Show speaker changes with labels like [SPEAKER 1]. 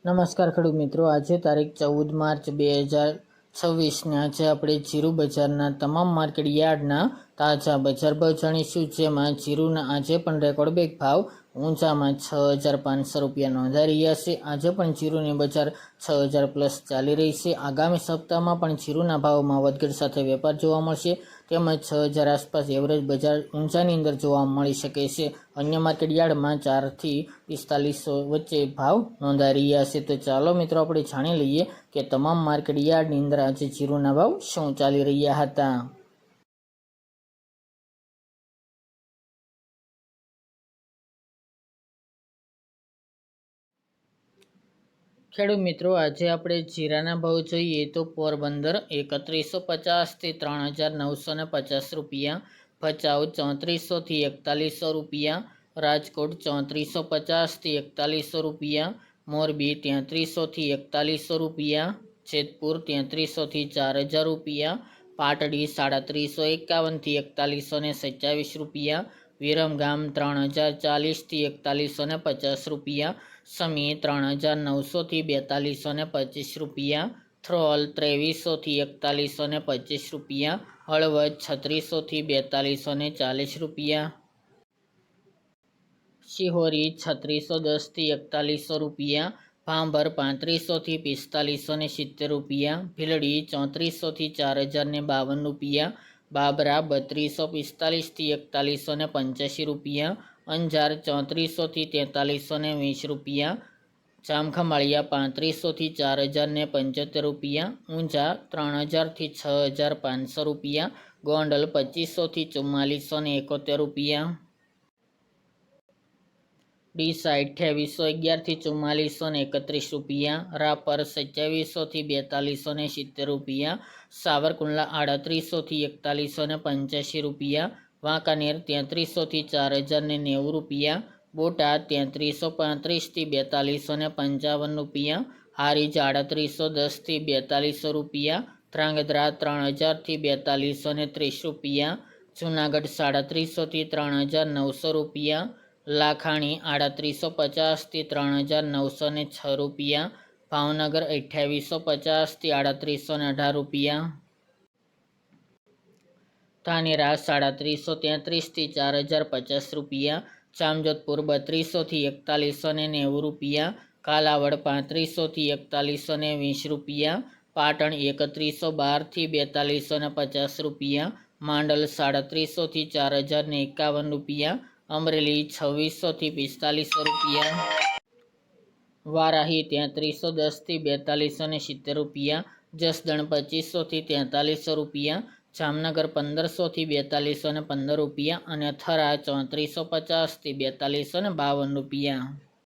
[SPEAKER 1] નમસ્કાર ખેડૂત મિત્રો, આજે તારીખ 14 માર્ચ 2026 આજે આપણે જીરું બજારના તમામ માર્કેટ યાર્ડના તાજા બજાર ભાવ જાણીશું, જેમાં જીરુના આજે પણ રેકોર્ડ બ્રેક ભાવ ઊંચામાં 6,500 રૂપિયા નોંધાઈ રહ્યા છે। આજે પણ જીરુની બજાર 6,000 પ્લસ ચાલી રહી છે। આગામી સપ્તાહમાં પણ જીરુના ભાવમાં વધઘટ સાથે વેપાર જોવા મળશે, તેમજ 6,000 આસપાસ એવરેજ બજાર ઊંચાની અંદર જોવા મળી શકે છે। અન્ય માર્કેટ યાર્ડમાં 4 થી 4500 વચ્ચે ભાવ નોંધાઈ રહ્યા છે। તો ચાલો મિત્રો આપણે જાણી લઈએ કે તમામ માર્કેટ યાર્ડની અંદર આજે જીરુના ભાવ શું ચાલી રહ્યા હતા। ખેડૂત મિત્રો, આજે આપણે જીરાના ભાવ જોઈએ તો પોરબંદર 3150 થી 3,950 રૂપિયા, ભચાઉ 3400 થી 4100 રૂપિયા, રાજકોટ 3450 થી 4100 રૂપિયા, મોરબી 3300 થી 4100 રૂપિયા, જેતપુર 3300 થી 4,000 રૂપિયા, પાટડી 351 થી 4127 રૂપિયા, વિરમગામ 3040 થી 4150 રૂપિયા, સમી 3900 થી 4225 રૂપિયા, થ્રોલ 2300 થી 4125 રૂપિયા, હળવદ 3600 થી 4240 રૂપિયા, શિહોરી 3610 થી 4100 રૂપિયા, ભાંભર 3500 થી 4570 રૂપિયા, ભીલડી 3400 થી 4052 રૂપિયા, બાબરા 3245 થી 4185 રૂપિયા, અંજાર 3400 થી 4320 રૂપિયા, જામખંભાળિયા 3500 થી 4075 રૂપિયા, ઊંઝા 3000 થી 6500 રૂપિયા, ગોંડલ 2500 થી 4471 રૂપિયા, ડીસા 2811 થી 4431 રૂપિયા, રાપર 2700 થી 4270 રૂપિયા, સાવરકુંડલા 3800 થી 4185 રૂપિયા, વાંકાનેર 3300 થી 4090 રૂપિયા, બોટાદ 3335 થી 4255 રૂપિયા, હારીજ 3810 થી 4200 રૂપિયા, ધ્રાંગધ્રા 3000 થી 4230 રૂપિયા, જુનાગઢ 350 થી 3900 રૂપિયા, લાખાણી 3850 થી 3906 રૂપિયા, ભાવનગર 2850 થી 3818 રૂપિયા, ધાનેરા 333 થી 4050 રૂપિયા, જામજોધપુર 3200 થી 4190 રૂપિયા, કાલાવડ 3500 થી 4120 રૂપિયા, પાટણ 3112 થી 4250 રૂપિયા, માંડલ 350 થી 4051 રૂપિયા, અમરેલી 2600 થી 4500 રૂપિયા, વારાહી 3310 થી 4270 રૂપિયા, જસદણ 2500 થી 4300 રૂપિયા, જામનગર 1500 થી 4215 રૂપિયા અને થરા 3450 થી 4252 રૂપિયા।